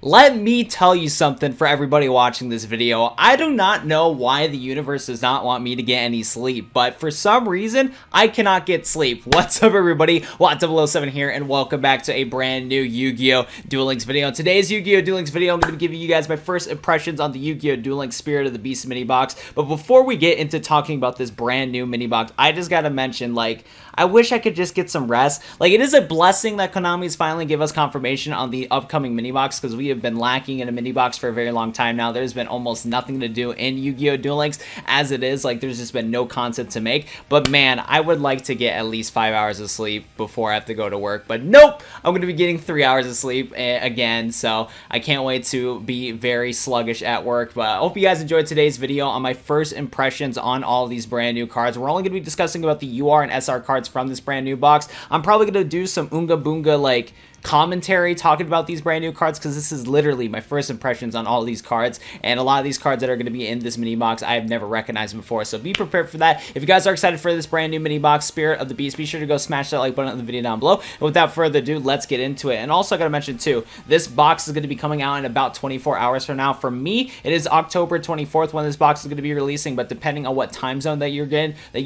Let me tell you something for everybody watching this video. I do not know why the universe does not want me to get any sleep, but for some reason, I cannot get sleep. What's up, everybody? YOSENJUS here, and welcome back to a brand new Yu-Gi-Oh! Duel Links video. In today's Yu-Gi-Oh! Duel Links video, I'm going to be giving you guys my first impressions on the Yu-Gi-Oh! Duel Links Spirit of the Beast mini box. But before we get into talking about this brand new mini box, I just gotta mention, I wish I could just get some rest. It is a blessing that Konami's finally give us confirmation on the upcoming mini box, because we have been lacking in a mini box for a very long time now. There's been almost nothing to do in Yu-Gi-Oh! Duel Links as it is. There's just been no content to make. But man, I would like to get at least 5 hours of sleep before I have to go to work. But nope, I'm going to be getting 3 hours of sleep again. So I can't wait to be very sluggish at work. But I hope you guys enjoyed today's video on my first impressions on all of these brand new cards. We're only going to be discussing about the UR and SR cards from this brand new box. I'm probably going to do some Unga Boonga commentary talking about these brand new cards, because this is literally my first impressions on all of these cards, and a lot of these cards that are going to be in this mini box I have never recognized before, so be prepared for that. If you guys are excited for this brand new mini box Spirit of the Beast, be sure to go smash that like button on the video down below. And without further ado, let's get into it. And also I gotta mention too, this box is going to be coming out in about 24 hours from now. For me, it is October 24th when this box is going to be releasing, but depending on what time zone that you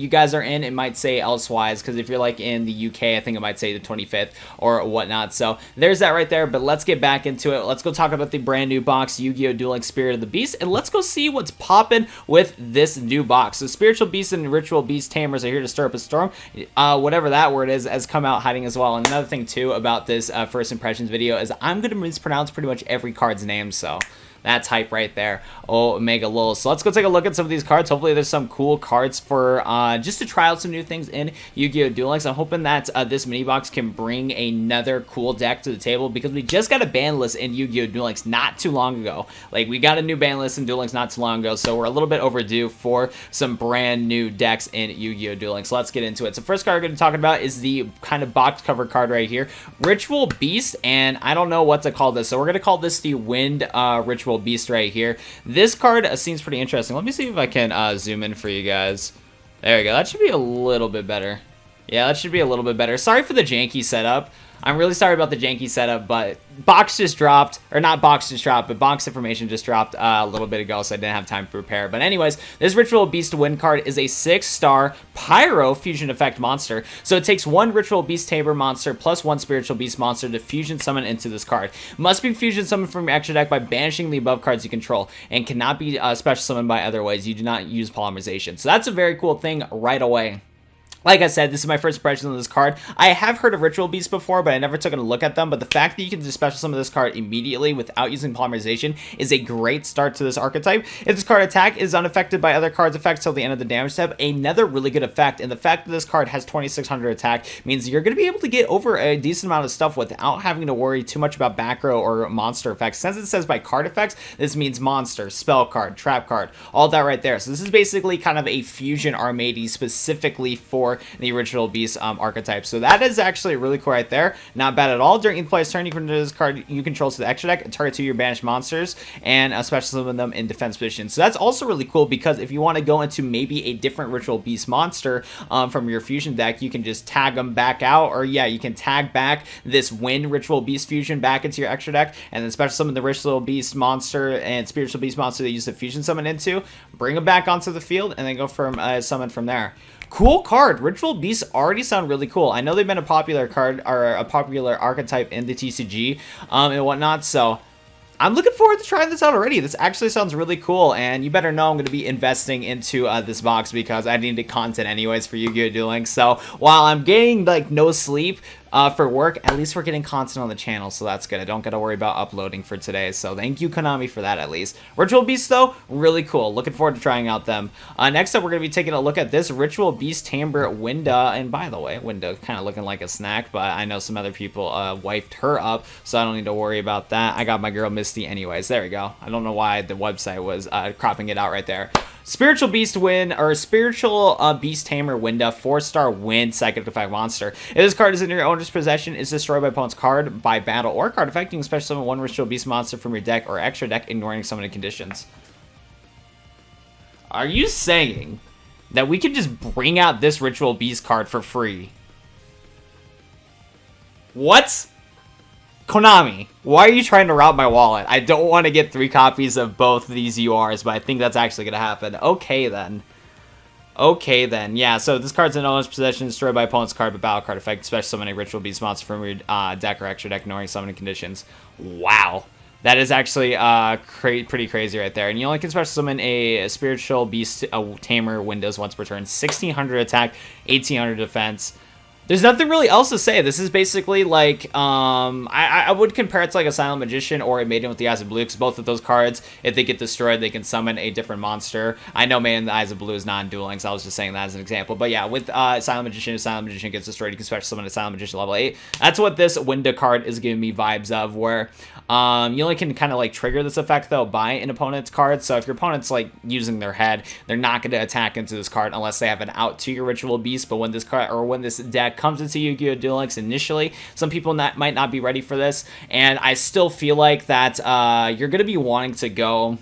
guys are in, it might say elsewise, because if you're in the UK, I think it might say the 25th or whatnot. So there's that right there, but let's get back into it. Let's go talk about the brand new box, Yu-Gi-Oh! Duel Links Spirit of the Beast, and let's go see what's popping with this new box. So Spiritual Beast and Ritual Beast Tamers are here to stir up a storm. Whatever that word is, has come out hiding as well. And another thing too about this first impressions video is I'm going to mispronounce pretty much every card's name, so that's hype right there. Oh, mega lol. So let's go take a look at some of these cards. Hopefully there's some cool cards for just to try out some new things in Yu-Gi-Oh! Duel Links. I'm hoping that this mini box can bring another cool deck to the table, because we just got a ban list in Yu-Gi-Oh! Duel Links not too long ago. We got a new ban list in Duel Links not too long ago, so we're a little bit overdue for some brand new decks in Yu-Gi-Oh! Duel Links. So let's get into it. So first card we're going to be talking about is the kind of box cover card right here, Ritual Beast, and I don't know what to call this, so we're going to call this the Wind Ritual Beast right here. This card seems pretty interesting. Let me see if I can zoom in for you guys. There we go. That should be a little bit better. Yeah, that should be a little bit better. Sorry for the janky setup. I'm really sorry about the janky setup, but box just dropped, or not box just dropped, but box information just dropped a little bit ago, so I didn't have time to prepare. But anyways, this Ritual Beast Wind card is a 6-star Pyro fusion effect monster. So it takes one Ritual Beast Tamer monster plus one Spiritual Beast monster to fusion summon into this card. Must be fusion summoned from your extra deck by banishing the above cards you control, and cannot be special summoned by other ways. You do not use polymerization. So that's a very cool thing right away. Like I said, this is my first impression on this card. I have heard of Ritual Beasts before, but I never took a look at them. But the fact that you can just special summon this card immediately without using polymerization is a great start to this archetype. If this card attack is unaffected by other cards' effects till the end of the damage step, another really good effect. And the fact that this card has 2600 attack means you're going to be able to get over a decent amount of stuff without having to worry too much about back row or monster effects. Since it says by card effects, this means monster, spell card, trap card, all that right there. So this is basically kind of a fusion Armady specifically for the Ritual Beast archetype. So that is actually really cool right there. Not bad at all. During each player's turn, you can do this card you control to the extra deck, target 2 your banished monsters, and special summon them in defense position. So that's also really cool, because if you want to go into maybe a different Ritual Beast monster from your fusion deck, you can just tag them back out, or yeah, you can tag back this Wind Ritual Beast fusion back into your extra deck, and then special summon the Ritual Beast monster and Spiritual Beast monster that you use the fusion summon into, bring them back onto the field, and then go from summon from there. Cool card. Ritual Beasts already sound really cool. I know they've been a popular card, or a popular archetype in the TCG and whatnot, so I'm looking forward to trying this out already. This actually sounds really cool, and you better know I'm going to be investing into this box, because I needed content anyways for Yu-Gi-Oh! Duel Links. So while I'm getting no sleep for work, at least we're getting content on the channel, so that's good. I don't got to worry about uploading for today, so thank you, Konami, for that at least. Ritual Beasts, though, really cool. Looking forward to trying out them. Next up, we're going to be taking a look at this Ritual Beast Tamer Winda, and by the way, Winda kind of looking like a snack, but I know some other people wifed her up, so I don't need to worry about that. I got my girl Misty anyways. There we go. I don't know why the website was cropping it out right there. Spiritual Beast Wind, or Spiritual Beast Tamer Winda, 4-star Wind Psychic Effect monster. If this card is in your owner's possession, is destroyed by opponent's card by battle or card effect, you can special summon one Ritual Beast monster from your deck or extra deck, ignoring summoning conditions. Are you saying that we can just bring out this Ritual Beast card for free? What? Konami, why are you trying to rob my wallet? I don't want to get 3 copies of both of these URs, but I think that's actually going to happen. Okay, then. Okay, then. Yeah, so this card's in owner's possession, destroyed by opponent's card, but battle card effect, special summon a Ritual Beast monster from your deck or extra deck, ignoring summoning conditions. Wow. That is actually pretty crazy right there. And you only can special summon a Spiritual Beast Tamer Windows once per turn. 1600 attack, 1800 defense. There's nothing really else to say. This is basically like, I would compare it to like a Silent Magician or a Maiden with the Eyes of Blue, because both of those cards, if they get destroyed, they can summon a different monster. I know Maiden with the Eyes of Blue is non-dueling, so I was just saying that as an example. But yeah, with Silent Magician, if Silent Magician gets destroyed, you can special summon a Silent Magician level 8. That's what this window card is giving me vibes of, where you only can kind of like trigger this effect though by an opponent's card. So if your opponent's like using their head, they're not going to attack into this card unless they have an out to your Ritual Beast. But when this card or when this deck comes into Yu-Gi-Oh! Duel Links initially, some people might not be ready for this, and I still feel like that you're going to be wanting to go,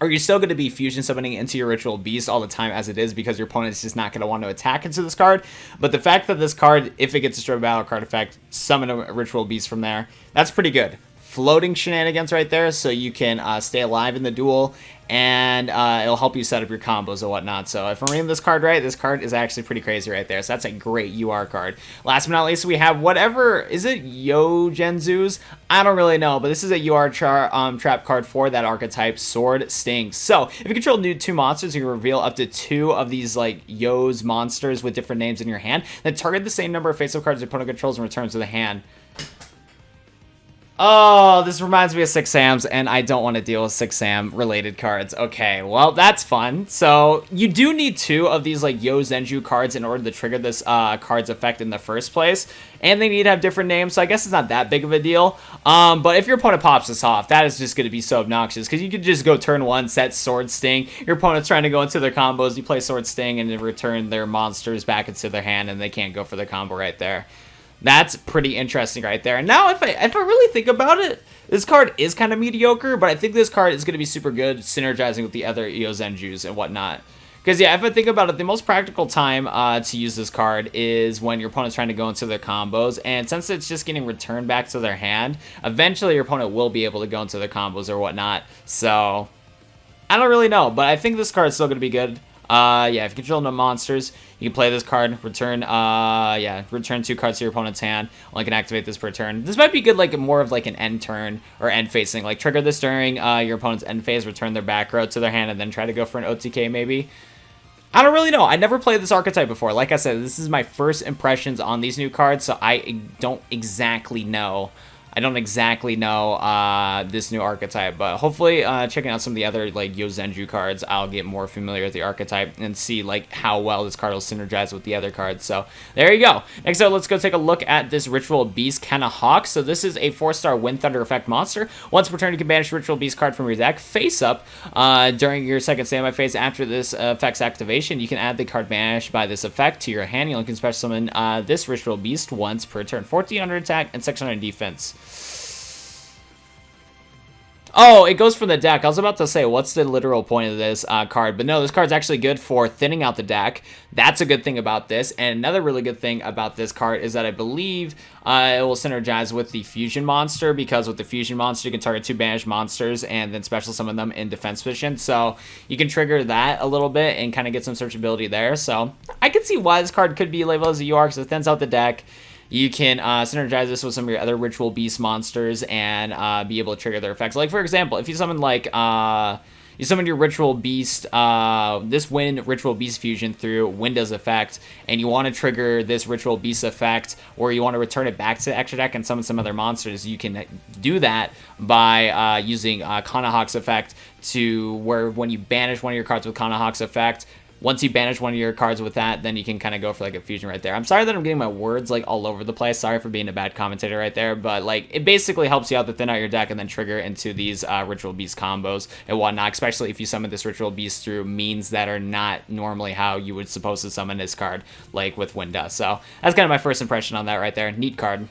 or you're still going to be fusion summoning into your Ritual Beast all the time as it is, because your opponent's just not going to want to attack into this card. But the fact that this card, if it gets destroyed by battle card effect, summon a Ritual Beast from there, that's pretty good. Floating shenanigans right there, so you can stay alive in the duel, and it'll help you set up your combos and whatnot. So if I'm reading this card right, this card is actually pretty crazy right there. So that's a great UR card. Last but not least, we have whatever, is it YOSENJUS? I don't really know, but this is a UR trap card for that archetype, Sword Sting. So if you control 2 monsters, you can reveal up to 2 of these like Yos monsters with different names in your hand, then target the same number of face-up cards your opponent controls and returns to the hand. Oh, this reminds me of 6 Sams, and I don't want to deal with 6 Sam related cards. Okay, well, that's fun. So, you do need 2 of these, like, YOSENJU cards in order to trigger this card's effect in the first place. And they need to have different names, so I guess it's not that big of a deal. But if your opponent pops this off, that is just going to be so obnoxious, because you could just go turn 1, set Sword Sting. Your opponent's trying to go into their combos, you play Sword Sting, and then return their monsters back into their hand, and they can't go for the combo right there. That's pretty interesting right there. And now, if I really think about it, this card is kind of mediocre, but I think this card is going to be super good, synergizing with the other YOSENJUs and whatnot. Because, yeah, if I think about it, the most practical time to use this card is when your opponent's trying to go into their combos. And since it's just getting returned back to their hand, eventually your opponent will be able to go into their combos or whatnot. So, I don't really know, but I think this card is still going to be good. Yeah, if you control no monsters, you can play this card, return 2 cards to your opponent's hand. Only can activate this per turn. This might be good, like, more of, like, an end turn or end facing. Like, trigger this during your opponent's end phase, return their back row to their hand, and then try to go for an OTK, maybe. I don't really know. I never played this archetype before. Like I said, this is my first impressions on these new cards, so I don't exactly know. This new archetype, but hopefully checking out some of the other like YOSENJU cards, I'll get more familiar with the archetype and see like how well this card will synergize with the other cards. So there you go. Next up, let's go take a look at this Ritual Beast Kenna Hawk. So this is a 4-star Wind Thunder effect monster. Once per turn, you can banish Ritual Beast card from your deck face up during your second standby phase. After this effect's activation, you can add the card banished by this effect to your hand. You only can special summon this Ritual Beast once per turn. 1400 attack and 600 defense. Oh, it goes from the deck. I was about to say, what's the literal point of this card? But no, this card's actually good for thinning out the deck. That's a good thing about this. And another really good thing about this card is that I believe it will synergize with the Fusion Monster, because with the Fusion Monster, you can target 2 banished monsters and then special summon them in defense position. So you can trigger that a little bit and kind of get some searchability there. So I can see why this card could be labeled as a UR, because it thins out the deck. You can synergize this with some of your other Ritual Beast monsters and be able to trigger their effects. Like, for example, if you summon, like, you summon your Ritual Beast, this Wind Ritual Beast Fusion through Windows effect, and you want to trigger this Ritual Beast effect, or you want to return it back to the extra deck and summon some other monsters, you can do that by using Kenna Hawk's effect, to where when you banish one of your cards with Kenna Hawk's effect, once you banish one of your cards with that, then you can kind of go for like a fusion right there. I'm sorry that I'm getting my words like all over the place. Sorry for being a bad commentator right there, but like it basically helps you out to thin out your deck and then trigger into these Ritual Beast combos and whatnot, especially if you summon this Ritual Beast through means that are not normally how you would supposed to summon this card, like with Winda. So that's kind of my first impression on that right there. Neat card.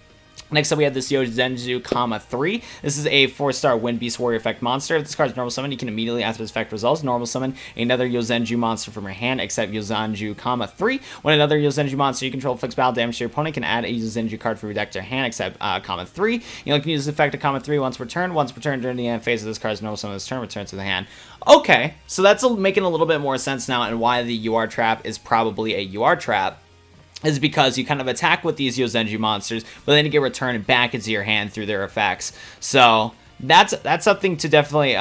Next up, we have this YOSENJUS, 3. This is a 4-star Wind Beast Warrior effect monster. If this card's normal summon, you can immediately, after this effect resolves, normal summon another YOSENJU monster from your hand, except YOSENJU, 3. When another YOSENJU monster you control inflicts battle damage to your opponent, can add a YOSENJU card from your deck to your hand, except, 3. You can use the effect of, 3 once per turn. Once per turn during the end phase of this card's normal summon this turn, return to the hand. Okay, so that's making a little bit more sense now, and why the UR trap is probably a UR trap is because you kind of attack with these YOSENJU monsters, but then you get returned back into your hand through their effects. So that's something to definitely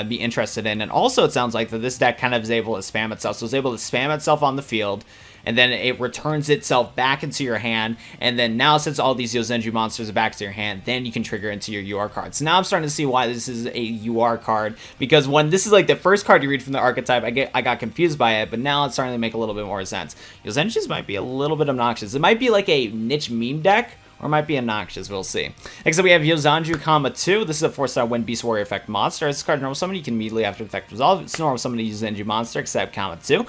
be interested in. And also, it sounds like that this deck kind of is able to spam itself. So it's able to spam itself on the field, and then it returns itself back into your hand. And then now, since all these YOSENJU monsters are back to your hand, then you can trigger into your UR card. So now I'm starting to see why this is a UR card, because when this is like the first card you read from the archetype, I got confused by it, but now it's starting to make a little bit more sense. YOSENJUS might be a little bit obnoxious. It might be like a niche meme deck, or might be obnoxious, we'll see. Next up, we have YOSENJU, 2. This is a 4-star Wind Beast Warrior effect monster. This card normal summon, you can immediately after the effect resolve. It's normal summon a YOSENJU monster, except, 2.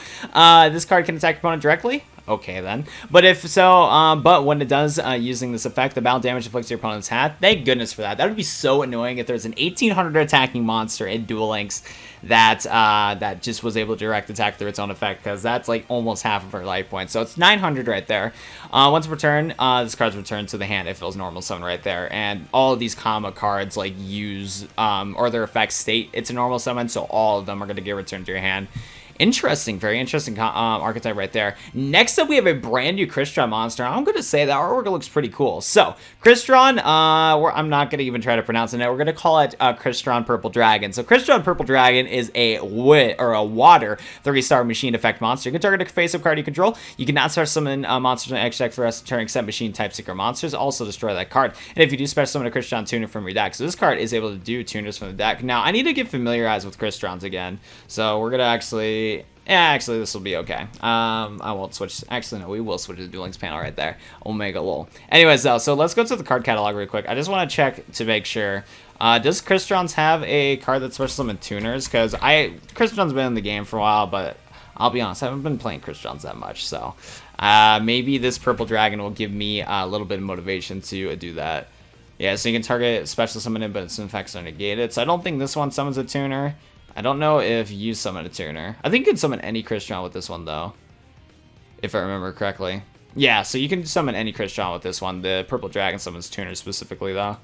This card can attack your opponent directly. Okay, then. But if so, but when it does, using this effect, the battle damage inflicts your opponent's hat. Thank goodness for that. That would be so annoying if there's an 1800 attacking monster in Duel Links that that just was able to direct attack through its own effect, because that's like almost half of her life points. So it's 900 right there. Once per turn, this card's returned to the hand if it was normal summon right there. And all of these comma cards like use or their effects state it's a normal summon, so all of them are going to get returned to your hand. Interesting, very interesting archetype right there. Next up, we have a brand new Crystron monster. I'm going to say that artwork looks pretty cool. So, Crystron, I'm not going to even try to pronounce it now. We're going to call it Crystron Purple Dragon. So, Crystron Purple Dragon is a water 3-star machine effect monster. You can target a face-up card you control. You cannot special summon monsters in X deck for us to turn except machine type secret monsters. Also, destroy that card. And if you do special summon a Crystron tuner from your deck. So, this card is able to do tuners from the deck. Now, I need to get familiarized with Crystrons again. So, we're going to actually... Yeah, actually, this will be okay. I won't switch. Actually, no, we will switch to the Duel Links panel right there. Omega lol. Anyways, though, so let's go to the card catalog real quick. I just want to check to make sure. Does Crystrons have a card that special summon tuners? Because Crystron's been in the game for a while, but I'll be honest, I haven't been playing Crystrons that much. So maybe this Purple Dragon will give me a little bit of motivation to do that. Yeah, so you can target special summon it, but its effects are negated. So I don't think this one summons a tuner. I don't know if you summon a tuner. I think you can summon any Crystron with this one, though. If I remember correctly. Yeah, so you can summon any Crystron with this one. The Purple Dragon summons tuners specifically, though.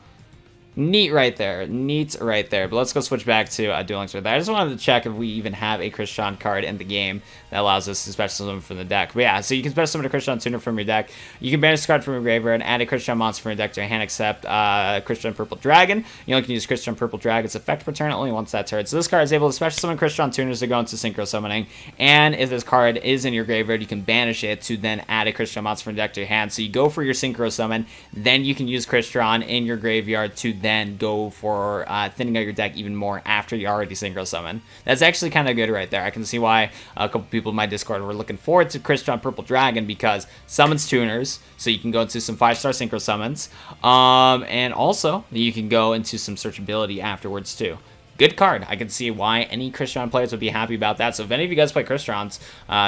Neat right there. Neat right there. But let's go switch back to Duel Links right there. I just wanted to check if we even have a Crystron card in the game that allows us to special summon from the deck. But yeah, so you can special summon a Crystron tuner from your deck. You can banish a card from your graveyard and add a Crystron monster from your deck to your hand, except Crystron Purple Dragon. You only can use Crystron Purple Dragon's effect per turn only once that turn. So this card is able to special summon Crystron tuners to go into synchro summoning. And if this card is in your graveyard, you can banish it to then add a Crystron monster from your deck to your hand. So you go for your synchro summon, then you can use Crystron in your graveyard to then go for thinning out your deck even more after you already synchro summon. That's actually kind of good right there. I can see why a couple people in my Discord were looking forward to Crystron Purple Dragon, because summons tuners, so you can go into some 5-star synchro summons, and also you can go into some searchability afterwards too. Good card. I can see why any Crystron players would be happy about that. So if any of you guys play Crystrons,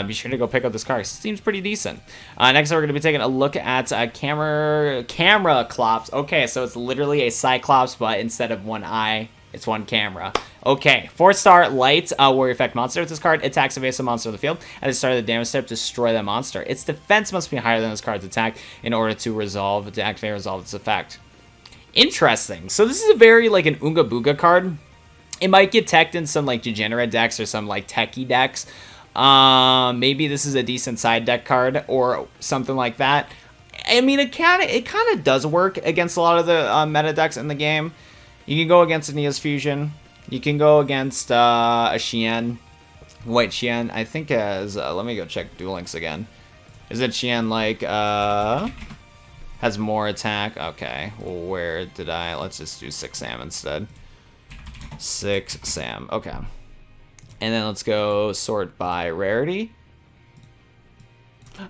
be sure to go pick up this card. It seems pretty decent. Next up, we're going to be taking a look at camera Clops. Okay, so it's literally a Cyclops, but instead of one eye, it's one camera. Okay, 4-star light warrior effect monster. With this card, attacks a basic monster on the field. At the start of the damage step, destroy that monster. Its defense must be higher than this card's attack in order to activate and resolve its effect. Interesting. So this is a very like an Oonga Booga card. It might get teched in some like degenerate decks or some like techie decks. Maybe this is a decent side deck card or something like that. I mean, it kind of does work against a lot of the meta decks in the game. You can go against Aeneas Fusion. You can go against a Xian, White Xian. I think as let me go check Duel Links again. Is it Xian like has more attack? Okay, well, where did I? Let's just do 6 Sam instead. 6 Sam. Okay. And then let's go sort by rarity.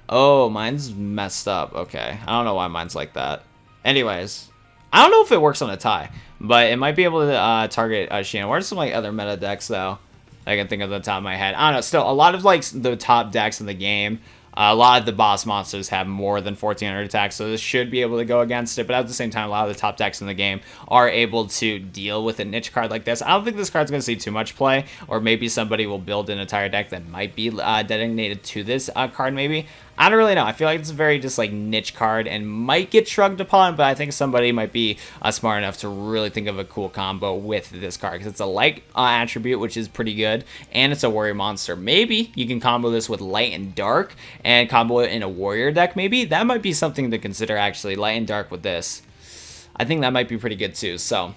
Oh, mine's messed up. Okay. I don't know why mine's like that. Anyways, I don't know if it works on a tie, but it might be able to target Xian. What are some like other meta decks though I can think of the top of my head? I don't know. Still, a lot of like the top decks in the game A lot of the boss monsters have more than 1400 attacks, so this should be able to go against it, but at the same time, a lot of the top decks in the game are able to deal with a niche card like this. I don't think this card's going to see too much play, or maybe somebody will build an entire deck that might be designated to this card maybe. I don't really know. I feel like it's a very just like niche card and might get shrugged upon, but I think somebody might be smart enough to really think of a cool combo with this card because it's a light attribute, which is pretty good, and it's a warrior monster. Maybe you can combo this with light and dark and combo it in a warrior deck. Maybe that might be something to consider actually, light and dark with this. I think that might be pretty good too. So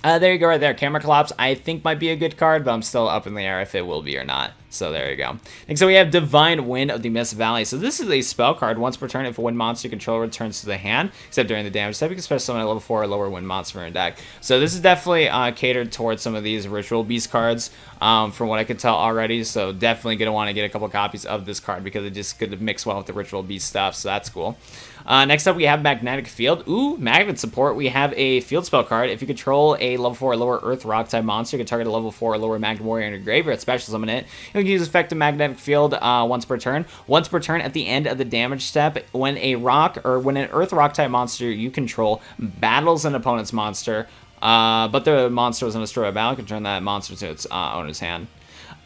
there you go right there. Camera Collapse I think might be a good card, but I'm still up in the air if it will be or not. So there you go. And so we have Divine Wind of the Mist Valley. So this is a spell card. Once per turn, if a wind monster you control returns to the hand, except during the damage step, you can special summon a level 4 or lower wind monster in your deck. So this is definitely catered towards some of these Ritual Beast cards, from what I could tell already. So definitely going to want to get a couple copies of this card because it just could mix well with the Ritual Beast stuff. So that's cool. Next up, we have Magnetic Field. Ooh, Magnet support. We have a field spell card. If you control a level 4 or lower Earth Rock type monster, you can target a level 4 or lower Magnet Warrior in your graveyard, special summon it. You can use effective Magnetic Field once per turn. Once per turn at the end of the damage step, when a rock or when an Earth Rock type monster you control battles an opponent's monster, but the monster was in a destroy battle, you can turn that monster to its owner's hand.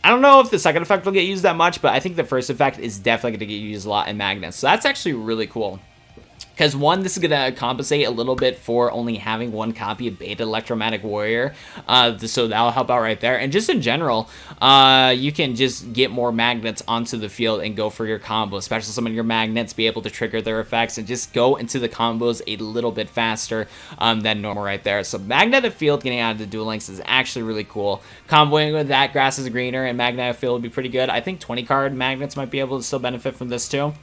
I don't know if the second effect will get used that much, but I think the first effect is definitely going to get used a lot in Magnets. So that's actually really cool. Because one, this is going to compensate a little bit for only having one copy of Beta Electromagnetic Warrior. So that'll help out right there. And just in general, you can just get more magnets onto the field and go for your combo. Especially some of your magnets, be able to trigger their effects and just go into the combos a little bit faster than normal right there. So Magnetic Field getting out of the Duel Links is actually really cool. Comboing with that, Grass is Greener and Magnetic Field would be pretty good. I think 20 card magnets might be able to still benefit from this too.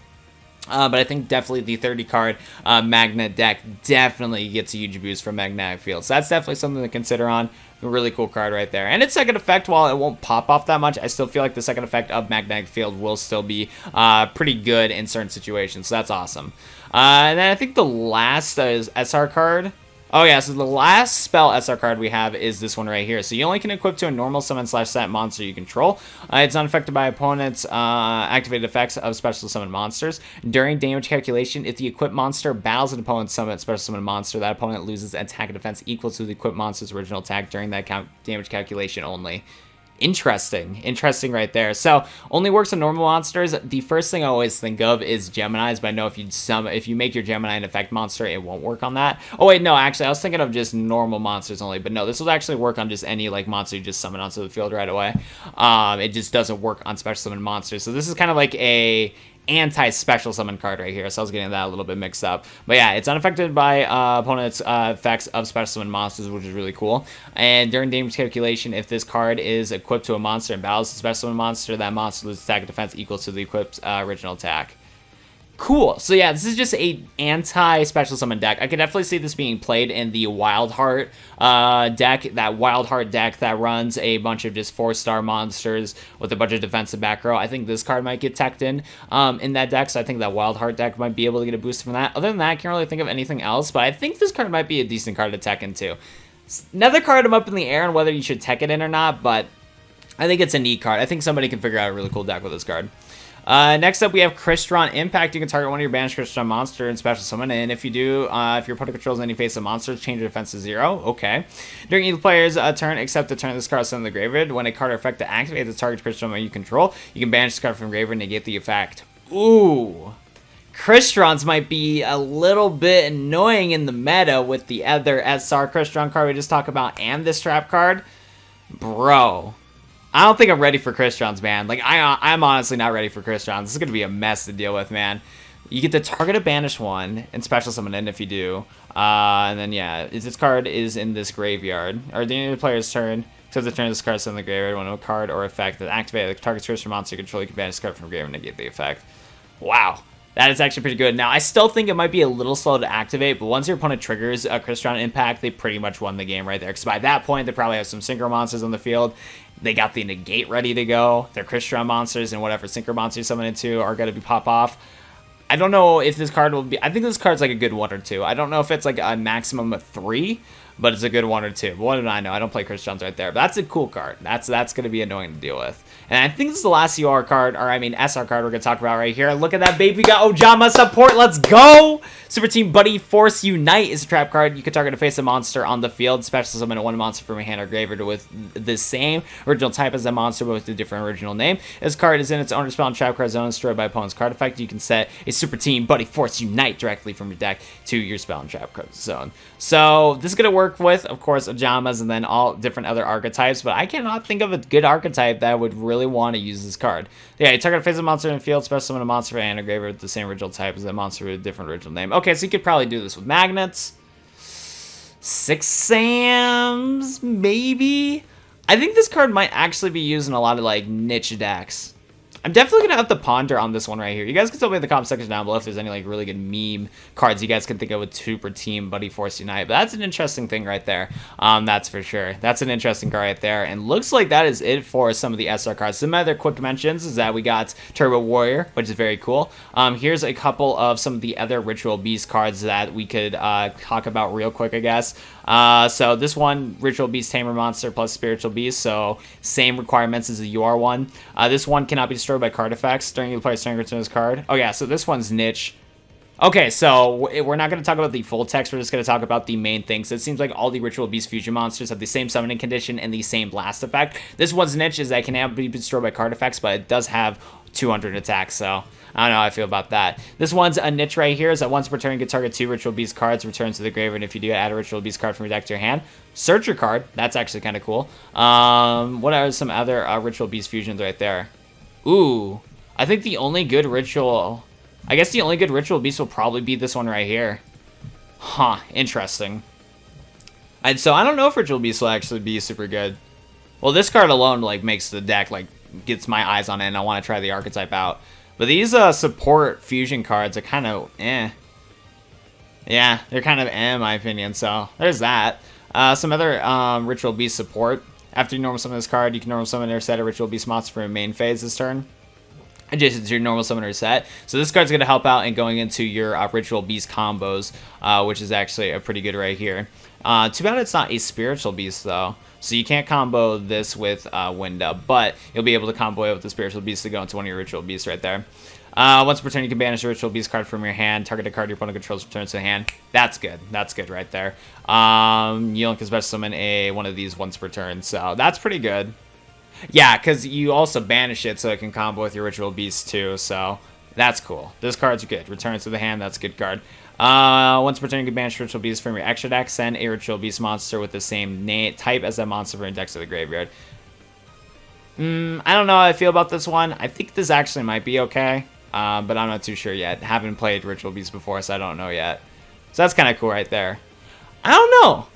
But I think definitely the 30 card Magnet deck definitely gets a huge boost from Magnetic Field. So that's definitely something to consider on. A really cool card right there. And its second effect, while it won't pop off that much, I still feel like the second effect of Magnetic Field will still be pretty good in certain situations. So that's awesome. And then I think the last is SR card. Oh yeah, so the last spell SR card we have is this one right here. So you only can equip to a normal summon / set monster you control. It's not affected by opponents' activated effects of special summon monsters. During damage calculation, if the equipped monster battles an opponent's special summon monster, that opponent loses attack and defense equal to the equipped monster's original attack during that damage calculation only. Interesting right there. So only works on normal monsters. The first thing I always think of is Geminis, but I know if you make your Gemini an effect monster, it won't work on that. Oh wait, no, actually I was thinking of just normal monsters only, but no, this will actually work on just any like monster you just summon onto the field right away. It just doesn't work on special summon monsters. So this is kind of like a anti-special summon card right here, so I was getting that a little bit mixed up. But yeah, it's unaffected by opponents' effects of special summon monsters, which is really cool. And during damage calculation, if this card is equipped to a monster and battles a special summon monster, that monster loses attack and defense equal to the equipped original attack. Cool. So yeah, this is just a anti-special summon deck. I could definitely see this being played in the Wild Heart deck, that Wild Heart deck that runs a bunch of just 4-star monsters with a bunch of defensive back row. I think this card might get teched in that deck, so I think that Wild Heart deck might be able to get a boost from that. Other than that, I can't really think of anything else, but I think this card might be a decent card to tech into. Another card I'm up in the air on whether you should tech it in or not, but I think it's a neat card. I think somebody can figure out a really cool deck with this card. Next up, we have Crystron Impact. You can target one of your banished Crystron monster and special summon, and if you do, if your opponent controls any face of monsters, change your defense to 0. Okay. During each player's turn, except the turn of this card is sent to the graveyard, when a card or effect to activate the target Crystron you control, you can banish this card from graveyard and negate the effect. Ooh. Crystrons might be a little bit annoying in the meta with the other SR Crystron card we just talked about and this trap card. Bro. I don't think I'm ready for Crystrons, man. Like, I'm honestly not ready for Crystrons. This is going to be a mess to deal with, man. You get to target a banish one and special summon it if you do. And then, yeah, this card is in this graveyard. Or the end of the player's turn, except the turn of this card is in the graveyard. When a card or effect that activates the target's Crystron monster you control, you can banish this card from the graveyard and negate the effect. Wow. That is actually pretty good. Now, I still think it might be a little slow to activate, but once your opponent triggers a Crystron Impact, they pretty much won the game right there. Because by that point, they probably have some Synchro monsters on the field. They got the Negate ready to go. Their Crystron monsters and whatever Synchro monsters you summon into are going to be pop off. I don't know if this card will be... I think this card's like a good 1 or 2. I don't know if it's like a maximum of 3. but it's a good 1 or 2. But what did I know? I don't play Crystron's right there. But that's a cool card. That's going to be annoying to deal with. And I think this is the last UR card, or I mean SR card we're going to talk about right here. Look at that, baby. We got Ojama support. Let's go! Super Team Buddy Force Unite is a trap card. You can target a face a monster on the field, special summon one monster from your hand or graveyard with the same original type as a monster, but with a different original name. This card is in its owner's spell and trap card zone, destroyed by opponent's card effect. You can set a Super Team Buddy Force Unite directly from your deck to your spell and trap card zone. So this is going to work with, of course, Ojamas and then all different other archetypes, but I cannot think of a good archetype that would really want to use this card. Yeah, you target a face a monster in the field, special summon a monster from your hand or graveyard with the same original type as that monster with a different original name. Okay, so you could probably do this with magnets. 6 Sams, maybe? I think this card might actually be used in a lot of, like, niche decks. I'm definitely going to have to ponder on this one right here. You guys can tell me in the comment section down below if there's any, like, really good meme cards you guys can think of with Super Team Buddy Force Unite. But that's an interesting thing right there. That's for sure. That's an interesting card right there. And looks like that is it for some of the SR cards. Some other quick mentions is that we got Turbo Warrior, which is very cool. Here's a couple of some of the other Ritual Beast cards that we could talk about real quick, I guess. So this one, Ritual Beast Tamer Monster plus Spiritual Beast, so same requirements as the UR one. This one cannot be destroyed by card effects during the player's turn return this card. Oh yeah, so this one's niche. Okay, so we're not going to talk about the full text, we're just going to talk about the main things. So it seems like all the Ritual Beast fusion monsters have the same summoning condition and the same blast effect. This one's niche is that it can be destroyed by card effects, but it does have 200 attacks, so I don't know how I feel about that. This one's a niche right here, is that once per turn you can target 2 Ritual Beast cards, return to the graveyard, and if you do, add a Ritual Beast card from your deck to your hand. Search your card, that's actually kind of cool. What are some other Ritual Beast fusions right there? Ooh, I think the only good Ritual... I guess the only good Ritual Beast will probably be this one right here. Huh, interesting. So I don't know if Ritual Beast will actually be super good. Well, this card alone, like, makes the deck, like, gets my eyes on it, and I want to try the archetype out. But these support fusion cards are kind of eh. Yeah, they're kind of eh in my opinion, so there's that. Some other Ritual Beast support. After you normal summon this card, you can normal summon or set a Ritual Beast monster for a main phase this turn, adjacent to your normal summoner set. So this card's going to help out in going into your Ritual Beast combos, which is actually a pretty good right here. Too bad it's not a Spiritual Beast, though. So you can't combo this with Winda, but you'll be able to combo it with the Spiritual Beast to go into one of your Ritual Beasts right there. Once per turn, you can banish a Ritual Beast card from your hand. Target a card your opponent controls returns to the hand. That's good. That's good right there. You can special summon one of these once per turn, so that's pretty good. Yeah, because you also banish it so it can combo with your Ritual Beast too, so that's cool. This card's good. Returns to the hand, that's a good card. Once per turn, you can banish Ritual Beast from your extra deck. Send a Ritual Beast monster with the same type as that monster from your deck to the graveyard. I don't know how I feel about this one. I think this actually might be okay, but I'm not too sure yet. Haven't played Ritual Beast before, so I don't know yet. So that's kind of cool right there. I don't know.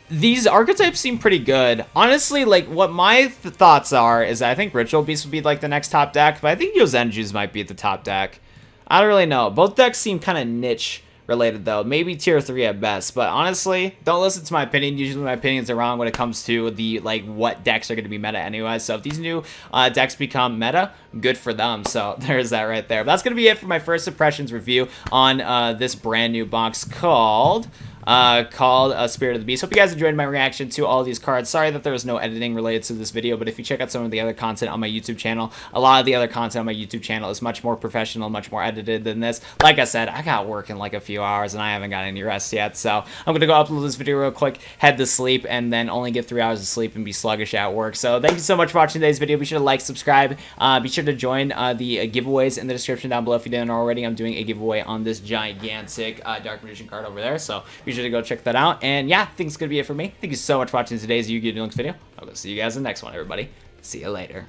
These archetypes seem pretty good. Honestly, like, what my thoughts are is that I think Ritual Beast would be, like, the next top deck, but I think YOSENJUS might be at the top deck. I don't really know. Both decks seem kind of niche related, though. Maybe tier 3 at best, but honestly, don't listen to my opinion. Usually my opinions are wrong when it comes to the, like, what decks are going to be meta anyway. So if these new decks become meta, good for them. So there's that right there. But that's going to be it for my first impressions review on this brand new box called Spirit of the Beast. Hope you guys enjoyed my reaction to all of these cards. Sorry that there was no editing related to this video, but if you check out some of the other content on my YouTube channel, a lot of the other content on my YouTube channel is much more professional, much more edited than this. Like I said, I got work in like a few hours and I haven't got any rest yet, so I'm gonna go upload this video real quick, head to sleep, and then only get 3 hours of sleep and be sluggish at work. So thank you so much for watching today's video. Be sure to like, subscribe, be sure to join the giveaways in the description down below if you didn't already. I'm doing a giveaway on this gigantic Dark Magician card over there, so be sure to go check that out. And yeah, I think it's gonna be it for me. Thank you so much for watching today's Yu-Gi-Oh! Duel Links video. I'll go see you guys in the next one, everybody. See you later.